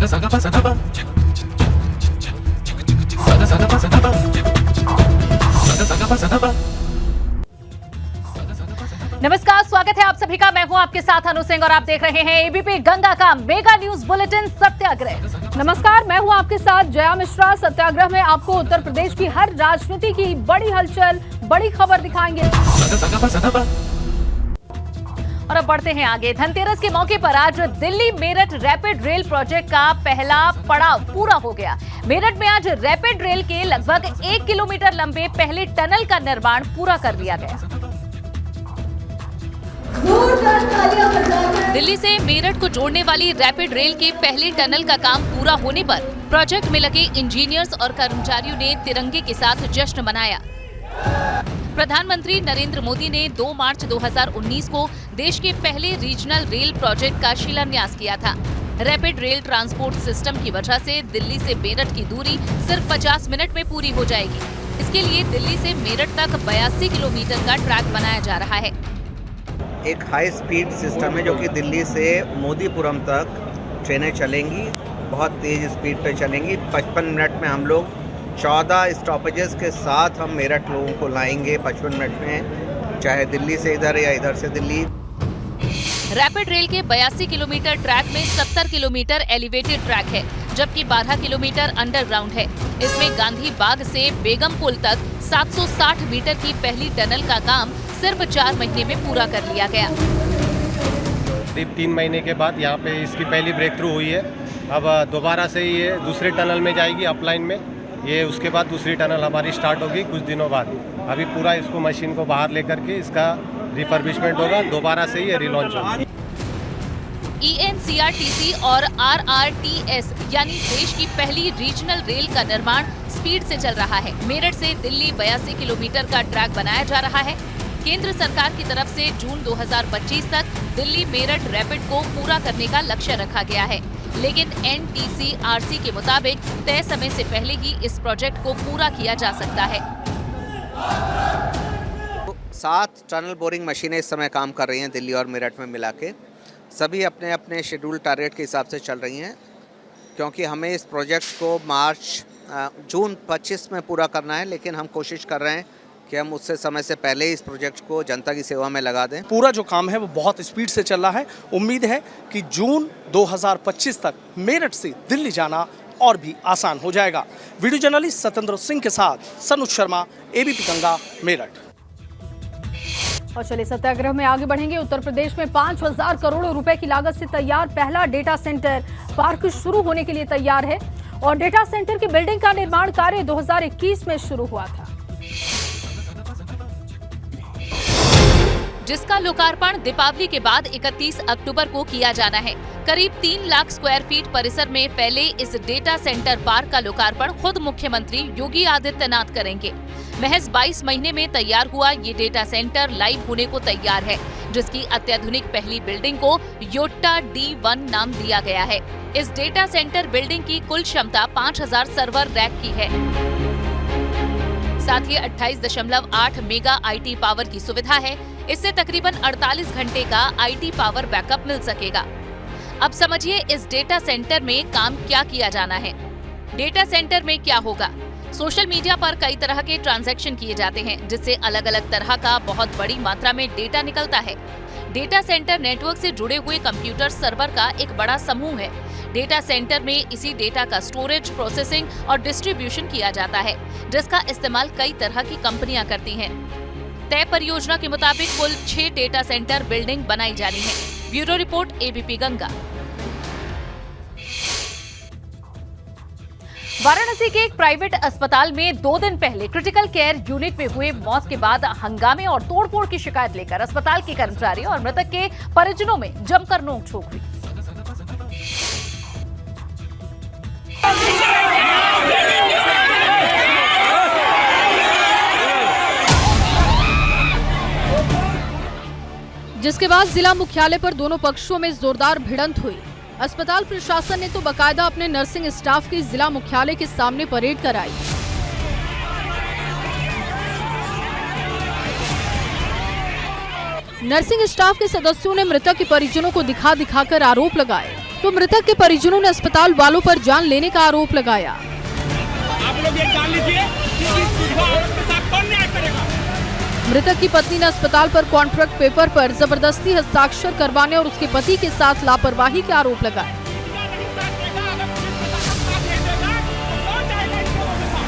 नमस्कार, स्वागत है आप सभी का। मैं हूं आपके साथ अनु सिंह और आप देख रहे हैं एबीपी गंगा का मेगा न्यूज बुलेटिन सत्याग्रह। नमस्कार, मैं हूं आपके साथ जया मिश्रा। सत्याग्रह में आपको उत्तर प्रदेश की हर राजनीति की बड़ी हलचल, बड़ी खबर दिखाएंगे। और अब बढ़ते हैं आगे। धनतेरस के मौके पर आज Delhi Meerut rapid rail project का पहला पड़ाव पूरा हो गया। मेरठ में आज रैपिड रेल के लगभग 1 किलोमीटर लंबे पहले टनल का निर्माण पूरा कर दिया गया। दिल्ली से मेरठ को जोड़ने वाली रैपिड रेल के पहले टनल का काम पूरा होने पर प्रोजेक्ट में लगे इंजीनियर्स और कर्मचारियों ने तिरंगे के साथ जश्न मनाया। प्रधानमंत्री नरेंद्र मोदी ने 2 मार्च 2019 को देश के पहले रीजनल रेल प्रोजेक्ट का शिलान्यास किया था। रैपिड रेल ट्रांसपोर्ट सिस्टम की वजह से दिल्ली से मेरठ की दूरी सिर्फ 50 मिनट में पूरी हो जाएगी। इसके लिए दिल्ली से मेरठ तक 82 किलोमीटर का ट्रैक बनाया जा रहा है। एक हाई स्पीड सिस्टम है जो कि दिल्ली से मोदीपुरम तक ट्रेनें चलेंगी, बहुत तेज़ स्पीड पे चलेंगी। 55 मिनट में हम लोग 14 स्टॉपेजेस के साथ हम मेरठ लोगों को लाएंगे 55 मिनट में, चाहे दिल्ली से इधर या इधर से दिल्ली। रैपिड रेल के 82 किलोमीटर ट्रैक में 70 किलोमीटर एलिवेटेड ट्रैक है, जबकि 12 किलोमीटर अंडरग्राउंड है। इसमें गांधी बाग से बेगम पुल तक 760 मीटर की पहली टनल का काम सिर्फ 4 महीने में पूरा कर लिया गया। करीब 3 महीने के बाद यहाँ पे इसकी पहली ब्रेक थ्रू हुई है। अब दोबारा से ये दूसरे टनल में जाएगी अपलाइन में। ये उसके बाद दूसरी टनल हमारी स्टार्ट होगी कुछ दिनों बाद। अभी पूरा इसको मशीन को बाहर लेकर के इसका रिफर्बिशमेंट होगा, दोबारा से ये रिलॉन्च होगा। ENCRTC और RRTS यानी देश की पहली रीजनल रेल का निर्माण स्पीड से चल रहा है। मेरठ से दिल्ली 82 किलोमीटर का ट्रैक बनाया जा रहा है। केंद्र सरकार की तरफ से जून 2025 तक दिल्ली मेरठ रैपिड को पूरा करने का लक्ष्य रखा गया है, लेकिन NTCRC के मुताबिक तय समय से पहले ही इस प्रोजेक्ट को पूरा किया जा सकता है। 7 टनल बोरिंग मशीनें इस समय काम कर रही हैं दिल्ली और मेरठ में मिला के। सभी अपने अपने शेड्यूल टारगेट के हिसाब से चल रही हैं, क्योंकि हमें इस प्रोजेक्ट को जून 25 में पूरा करना है, लेकिन हम कोशिश कर रहे हैं कि हम उससे समय से पहले इस प्रोजेक्ट को जनता की सेवा में लगा दें। पूरा जो काम है वो बहुत स्पीड से चल रहा है। उम्मीद है कि जून 2025 तक मेरठ से दिल्ली जाना और भी आसान हो जाएगा। वीडियो जर्नलिस्ट सत्येंद्र सिंह के साथ सनुज शर्मा, एबीपी गंगा, मेरठ। और चलिए सत्याग्रह में आगे बढ़ेंगे। उत्तर प्रदेश में 5000 करोड़ रुपए की लागत से तैयार पहला डेटा सेंटर पार्क शुरू होने के लिए तैयार है और डेटा सेंटर की बिल्डिंग का निर्माण कार्य 2021 में शुरू हुआ था, जिसका लोकार्पण दीपावली के बाद 31 अक्टूबर को किया जाना है। करीब 3 लाख स्क्वायर फीट परिसर में पहले इस डेटा सेंटर पार्क का लोकार्पण खुद मुख्यमंत्री योगी आदित्यनाथ करेंगे। महज 22 महीने में तैयार हुआ ये डेटा सेंटर लाइव होने को तैयार है, जिसकी अत्याधुनिक पहली बिल्डिंग को योट्टा D1 नाम दिया गया है। इस डेटा सेंटर बिल्डिंग की कुल क्षमता 5000 सर्वर रैक की है। साथ ही 28.8 मेगा IT पावर की सुविधा है। इससे तकरीबन 48 घंटे का IT पावर बैकअप मिल सकेगा। अब समझिए इस डेटा सेंटर में काम क्या किया जाना है। डेटा सेंटर में क्या होगा? सोशल मीडिया पर कई तरह के ट्रांजैक्शन किए जाते हैं, जिससे अलग अलग तरह का बहुत बड़ी मात्रा में डेटा निकलता है। डेटा सेंटर नेटवर्क से जुड़े हुए कंप्यूटर सर्वर का एक बड़ा समूह है। डेटा सेंटर में इसी डेटा का स्टोरेज, प्रोसेसिंग और डिस्ट्रीब्यूशन किया जाता है, जिसका इस्तेमाल कई तरह की कंपनियां करती हैं। तय परियोजना के मुताबिक कुल 6 डेटा सेंटर बिल्डिंग बनाई जानी है। Bureau report, ABP Ganga. Varanasi के एक प्राइवेट अस्पताल में 2 दिन पहले क्रिटिकल केयर यूनिट में हुए मौत के बाद हंगामे और तोड़फोड़ की शिकायत लेकर अस्पताल के कर्मचारी और मृतक के परिजनों में जमकर नोक-झोंक हुई। जिसके बाद जिला मुख्यालय पर दोनों पक्षों में जोरदार भिड़ंत हुई। अस्पताल प्रशासन ने तो बकायदा अपने नर्सिंग स्टाफ की जिला मुख्यालय के सामने परेड कराई। नर्सिंग स्टाफ के सदस्यों ने मृतक के परिजनों को दिखाकर आरोप लगाए। तो मृतक के परिजनों ने अस्पताल वालों पर जान लेने का आरोप लगाया। आप लोग ये जान लीजिए कि इस विधवा औरत के साथ कौन न्याय करेगा। मृतक की पत्नी ने अस्पताल पर कॉन्ट्रैक्ट पेपर पर जबरदस्ती हस्ताक्षर करवाने और उसके पति के साथ लापरवाही के आरोप लगाए।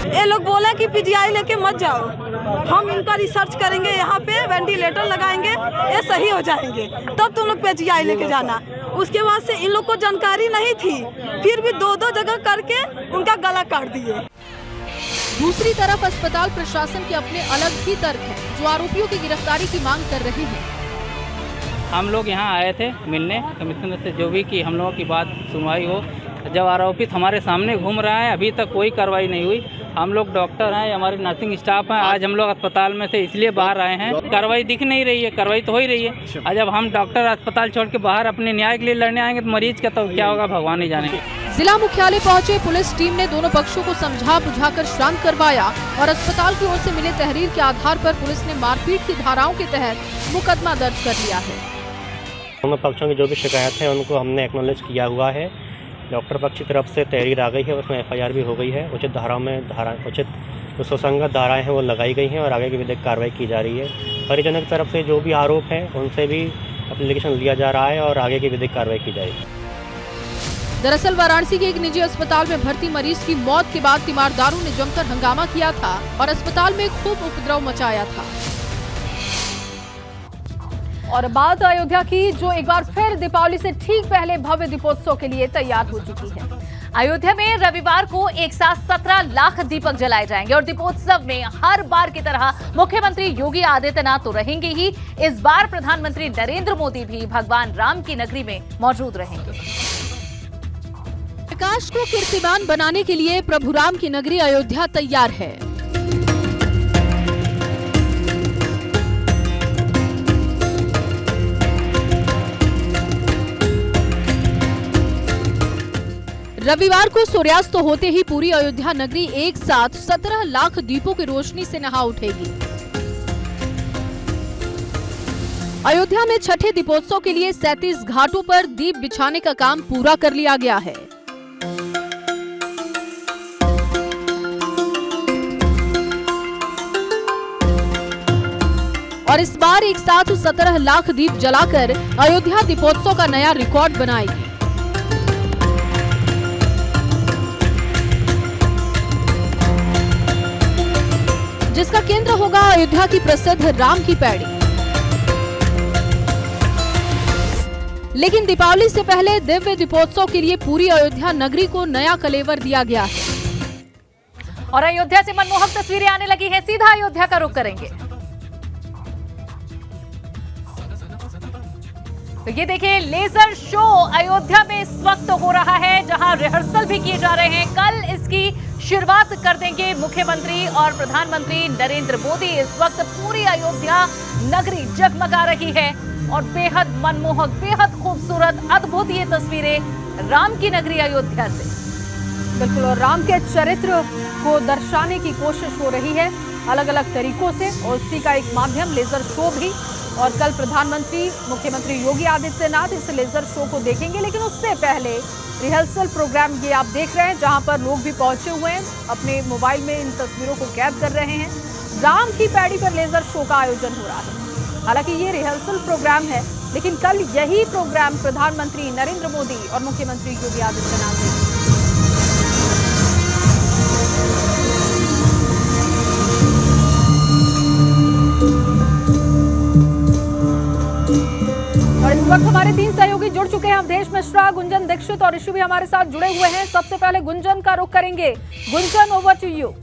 ये लोग बोले कि पीजीआई लेके मत जाओ, हम इनका रिसर्च करेंगे, यहाँ पे वेंटिलेटर लगाएंगे, ये सही हो जाएंगे, तब तुम लोग पीजीआई लेके जाना। उसके बाद से इन लोग को जानकारी नहीं थी, फिर भी दो जगह करके उनका गला काट दिए। दूसरी तरफ अस्पताल प्रशासन के अपने अलग ही तर्क हैं, जो आरोपियों की गिरफ्तारी की मांग कर रहे हैं। हम लोग यहाँ आए थे मिलने कमिश्नर से, जो भी कि हम लोगों की बात सुनवाई हो। जब आरोपित हमारे सामने घूम रहा है, अभी तक कोई कार्रवाई नहीं हुई। हम लोग डॉक्टर हैं, हमारे नर्सिंग स्टाफ हैं, आज हम लोग अस्पताल में से इसलिए बाहर आए हैं। कार्रवाई दिख नहीं रही है, कार्रवाई तो हो ही रही है। और जब हम डॉक्टर अस्पताल छोड़ के बाहर अपने न्याय के लिए लड़ने आएंगे तो मरीज का तो क्या होगा भगवान ही जाने। जिला मुख्यालय पहुंचे पुलिस टीम ने दोनों पक्षों को समझा बुझाकर शांत करवाया और अस्पताल की ओर से मिले तहरीर के आधार पर पुलिस ने मारपीट की धाराओं के तहत मुकदमा दर्ज कर लिया है। दोनों पक्षों की जो भी शिकायत है उनको हमने एक्नॉलेज किया हुआ है। डॉक्टर पक्ष की तरफ से तहरीर आ गई है, उसमें एफआईआर भी हो गई है। उचित धाराओं में उचित जो सुसंगत धाराएं हैं वो लगाई गई हैं और आगे की विधिक कार्रवाई की जा रही है। परिजनों की तरफ से जो भी आरोप हैं उनसे भी एप्लीकेशन लिया जा रहा है और आगे की विधिक कार्रवाई की जाएगी। दरअसल वाराणसी के एक निजी अस्पताल में भर्ती मरीज की मौत के बाद तीमारदारों ने जमकर हंगामा किया था और अस्पताल में खूब उपद्रव मचाया था। और बात अयोध्या की, जो एक बार फिर दीपावली से ठीक पहले भव्य दीपोत्सव के लिए तैयार हो चुकी है। अयोध्या में रविवार को एक साथ 17 लाख दीपक जलाए जाएंगे और दीपोत्सव में हर बार की तरह मुख्यमंत्री योगी आदित्यनाथ तो रहेंगे ही, इस बार प्रधानमंत्री नरेंद्र मोदी भी भगवान राम की नगरी में मौजूद रहेंगे। प्रकाश को कीर्तिमान बनाने के लिए प्रभु राम की नगरी अयोध्या तैयार है। रविवार को सूर्यास्त होते ही पूरी अयोध्या नगरी एक साथ 17 लाख दीपों की रोशनी से नहा उठेगी। अयोध्या में छठे दीपोत्सव के लिए 37 घाटों पर दीप बिछाने का काम पूरा कर लिया गया है। और इस बार एक साथ 17 लाख दीप जलाकर अयोध्या दीपोत्सव का नया रिकॉर्ड बनाएगी। जिसका केंद्र होगा अयोध्या की प्रसिद्ध राम की पैड़ी। लेकिन दीपावली से पहले दिव्य दीपोत्सव के लिए पूरी अयोध्या नगरी को नया कलेवर दिया गया है। और अयोध्या से मनमोहक तस्वीरें आने लगी हैं, सीधा अयोध्या का रुख करेंगे। तो ये देखिए, लेजर शो अयोध्या में इस वक्त हो रहा है, जहां रिहर्सल भी किए जा रहे हैं। कल इसकी शुरुआत कर देंगे मुख्यमंत्री और प्रधानमंत्री नरेंद्र मोदी। इस वक्त पूरी अयोध्या नगरी जगमगा रही है और बेहद मनमोहक, बेहद खूबसूरत, अद्भुत ये तस्वीरें राम की नगरी अयोध्या से। बिल्कुल, और राम के चरित्र को दर्शाने की कोशिश हो रही है अलग अलग तरीकों से, और उसी का एक माध्यम लेजर शो भी। और कल प्रधानमंत्री मुख्यमंत्री योगी आदित्यनाथ इस लेजर शो को देखेंगे। लेकिन उससे पहले रिहर्सल प्रोग्राम ये आप देख रहे हैं, जहां पर लोग भी पहुंचे हुए हैं, अपने मोबाइल में इन तस्वीरों को कैद कर रहे हैं। राम की पैड़ी पर लेजर शो का आयोजन हो रहा है। हालांकि ये रिहर्सल प्रोग्राम है, लेकिन कल यही प्रोग्राम प्रधानमंत्री नरेंद्र मोदी और मुख्यमंत्री योगी आदित्यनाथ ने। और इस वक्त हमारे 3 सहयोगी जुड़ चुके हैं। अवधेश मिश्रा, गुंजन दीक्षित और ऋषि भी हमारे साथ जुड़े हुए हैं। सबसे पहले गुंजन का रुख करेंगे। Gunjan, over to you.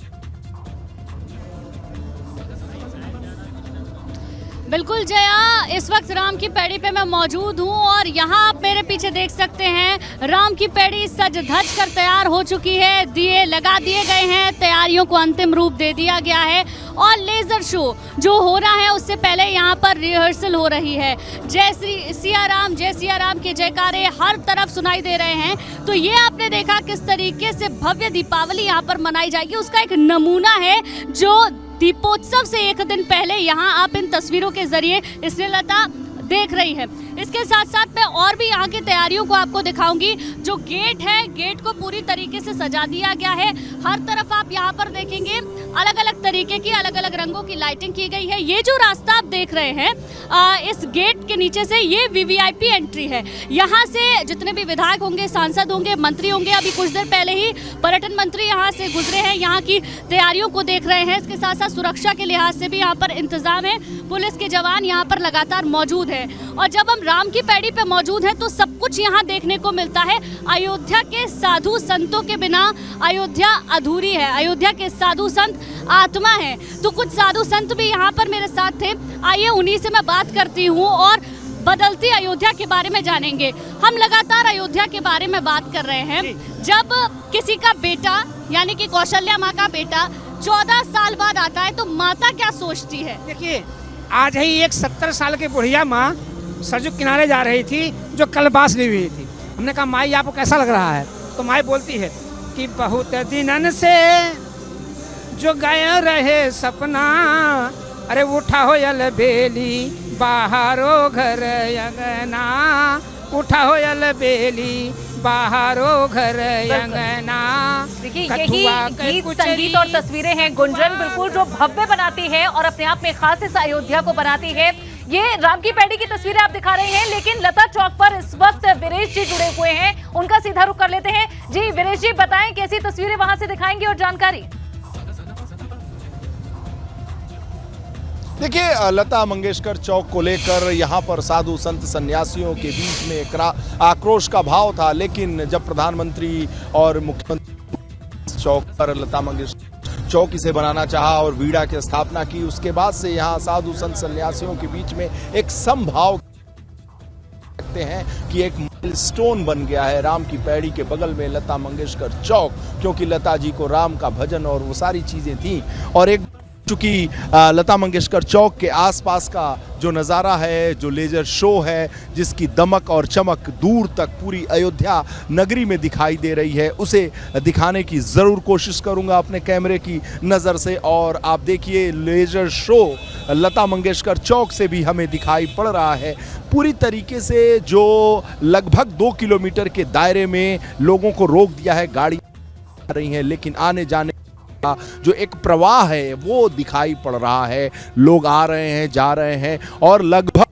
बिल्कुल जया, इस वक्त राम की पैड़ी पे मैं मौजूद हूँ और यहाँ आप मेरे पीछे देख सकते हैं राम की पैड़ी सज धज कर तैयार हो चुकी है। दिए लगा दिए गए हैं, तैयारियों को अंतिम रूप दे दिया गया है और लेजर शो जो हो रहा है उससे पहले यहाँ पर रिहर्सल हो रही है। जय सिया राम के जयकारे हर तरफ सुनाई दे रहे हैं। तो ये आपने देखा किस तरीके से भव्य दीपावली यहाँ पर मनाई जाएगी, उसका एक नमूना है जो दीपोत्सव से एक दिन पहले यहाँ आप इन तस्वीरों के जरिए स्नेहलता देख रही है। इसके साथ साथ मैं और भी यहाँ की तैयारियों को आपको दिखाऊंगी। जो गेट है, गेट को पूरी तरीके से सजा दिया गया है। हर तरफ आप यहाँ पर देखेंगे अलग अलग तरीके की, अलग अलग रंगों की लाइटिंग की गई है। ये जो रास्ता आप देख रहे हैं, इस गेट के नीचे से ये वीवीआईपी एंट्री है। यहाँ से जितने भी विधायक होंगे, सांसद होंगे, मंत्री होंगे, अभी कुछ देर पहले ही पर्यटन मंत्री यहाँ से गुजरे हैं, यहाँ की तैयारियों को देख रहे हैं। इसके साथ साथ सुरक्षा के लिहाज से भी यहाँ पर इंतजाम है, पुलिस के जवान यहाँ पर लगातार मौजूद है। और जब हम राम की पैड़ी पे मौजूद हैं तो सब कुछ यहाँ देखने को मिलता है। अयोध्या के साधु संतों के बिना अयोध्या अधूरी है। अयोध्या के साधु संत आत्मा है। तो कुछ साधु संत भी यहाँ पर मेरे साथ थे, आइए उन्हीं से मैं बात करती हूँ और बदलती अयोध्या के बारे में जानेंगे। हम लगातार अयोध्या के बारे में बात कर रहे हैं। जब किसी का बेटा यानी कि कौशल्या माँ का बेटा 14 साल बाद आता है तो माता क्या सोचती है? देखिए, आज ही एक 70 साल की बुढ़िया माँ सरजू किनारे जा रही थी जो कल बांस ली हुई थी। हमने कहा माई आपको कैसा लग रहा है? तो माई बोलती है कि बहुत दिनन से जो गए रहे सपना, अरे उठा हो यल बेली बाहरो घर अंगना, उठा हो यल बेली बाहरो घर अंगना। देखिए, यही गीत, संगीत और तस्वीरें हैं गुंजन, बिल्कुल जो भव्य बनाती है और अपने आप में खास इस अयोध्या को बनाती है। ये राम की पैड़ी की तस्वीरें आप दिखा रहे हैं, लेकिन लता चौक पर इस वक्त वीरेश जी जुड़े हुए हैं, उनका सीधा रुख कर लेते हैं। जी वीरेश जी, बताएं कैसी तस्वीरें वहां से दिखाएंगे और जानकारी। देखिए, लता मंगेशकर चौक को लेकर यहाँ पर साधु संत सन्यासियों के बीच में एक आक्रोश का भाव था, लेकिन जब प्रधानमंत्री और मुख्यमंत्री चौक पर लता मंगेशकर चौक इसे बनाना चाहा और वीड़ा की स्थापना की, उसके बाद से यहाँ साधु संत सन्यासियों के बीच में एक समभाव सकते हैं कि एक माइलस्टोन बन गया है राम की पैड़ी के बगल में लता मंगेशकर चौक, क्योंकि लता जी को राम का भजन और वो सारी चीजें थी। और एक चूंकि लता मंगेशकर चौक के आसपास का जो नज़ारा है, जो लेजर शो है, जिसकी दमक और चमक दूर तक पूरी अयोध्या नगरी में दिखाई दे रही है, उसे दिखाने की ज़रूर कोशिश करूंगा अपने कैमरे की नज़र से। और आप देखिए, लेजर शो लता मंगेशकर चौक से भी हमें दिखाई पड़ रहा है। पूरी तरीके से जो लगभग 2 किलोमीटर के दायरे में लोगों को रोक दिया है, गाड़ी आ रही हैं, लेकिन आने जाने जो एक प्रवाह है वो दिखाई पड़ रहा है। लोग आ रहे हैं, जा रहे हैं और लगभग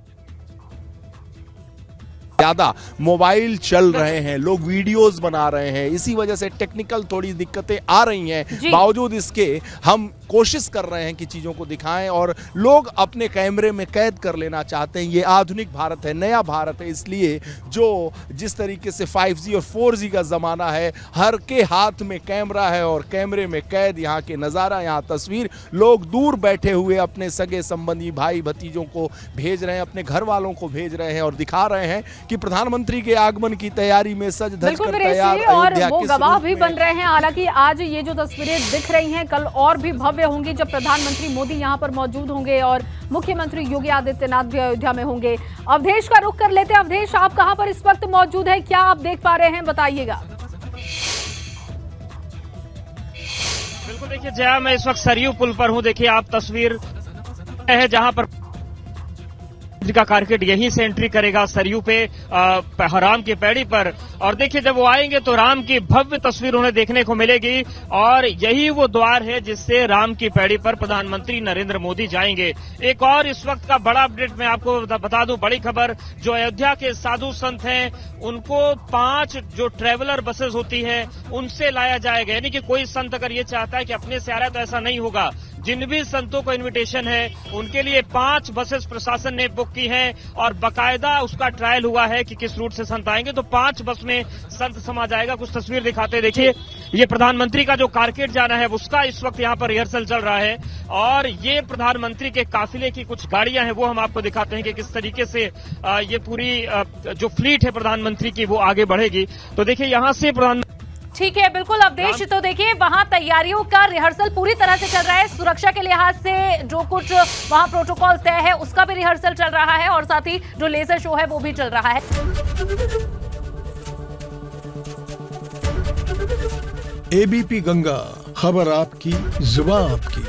ज्यादा मोबाइल चल रहे हैं, लोग वीडियोस बना रहे हैं। इसी वजह से टेक्निकल थोड़ी दिक्कतें आ रही हैं। बावजूद इसके हम कोशिश कर रहे हैं कि चीज़ों को दिखाएं और लोग अपने कैमरे में कैद कर लेना चाहते हैं। ये आधुनिक भारत है, नया भारत है, इसलिए जो जिस तरीके से 5G और 4G का ज़माना है, हर के हाथ में कैमरा है और कैमरे में कैद यहाँ के नज़ारा, यहाँ तस्वीर। लोग दूर बैठे हुए अपने सगे संबंधी भाई भतीजों को भेज रहे हैं, अपने घर वालों को भेज रहे हैं और दिखा रहे हैं कि प्रधानमंत्री के आगमन की तैयारी में सज धज कर तैयार अयोध्या और वो गवाह भी बन रहे हैं। हालांकि आज ये जो तस्वीरें दिख रही हैं, कल और भी भव्य होंगी जब प्रधानमंत्री मोदी यहां पर मौजूद होंगे और मुख्यमंत्री योगी आदित्यनाथ भी अयोध्या में होंगे। अवधेश का रुख कर लेते हैं। अवधेश, आप कहां पर इस वक्त मौजूद है, क्या आप देख पा रहे हैं, बताइएगा। बिल्कुल, देखिए जया, मैं इस वक्त सरयू पुल पर हूं। देखिए आप तस्वीर है जहां पर का कारकेट यहीं से एंट्री करेगा सरयू पे राम की पैड़ी पर। और देखिए जब वो आएंगे तो राम की भव्य तस्वीर उन्हें देखने को मिलेगी और यही वो द्वार है जिससे राम की पैड़ी पर प्रधानमंत्री नरेंद्र मोदी जाएंगे। एक और इस वक्त का बड़ा अपडेट मैं आपको बता दूं, बड़ी खबर, जो अयोध्या के साधु संत हैं उनको 5 जो ट्रेवलर बसेस होती है उनसे लाया जाएगा। यानी कि कोई संत अगर ये चाहता है कि अपने से आ रहा है तो ऐसा नहीं होगा। जिन भी संतों को इनविटेशन है उनके लिए 5 बसेस प्रशासन ने बुक की हैं और बकायदा उसका ट्रायल हुआ है कि किस रूट से संत आएंगे, तो 5 बस में संत समा जाएगा। कुछ तस्वीर दिखाते, देखिए ये प्रधानमंत्री का जो कारकेट जाना है उसका इस वक्त यहाँ पर रिहर्सल चल रहा है और ये प्रधानमंत्री के काफिले की कुछ गाड़ियां हैं वो हम आपको दिखाते हैं कि किस तरीके से ये पूरी जो फ्लीट है प्रधानमंत्री की वो आगे बढ़ेगी। तो देखिए यहाँ से प्रधानमंत्री, ठीक है, बिल्कुल अवधेश। तो देखिए वहां तैयारियों का रिहर्सल पूरी तरह से चल रहा है। सुरक्षा के लिहाज से जो कुछ वहां प्रोटोकॉल तय है उसका भी रिहर्सल चल रहा है और साथ ही जो लेजर शो है वो भी चल रहा है। एबीपी गंगा, खबर आपकी, जुबान आपकी।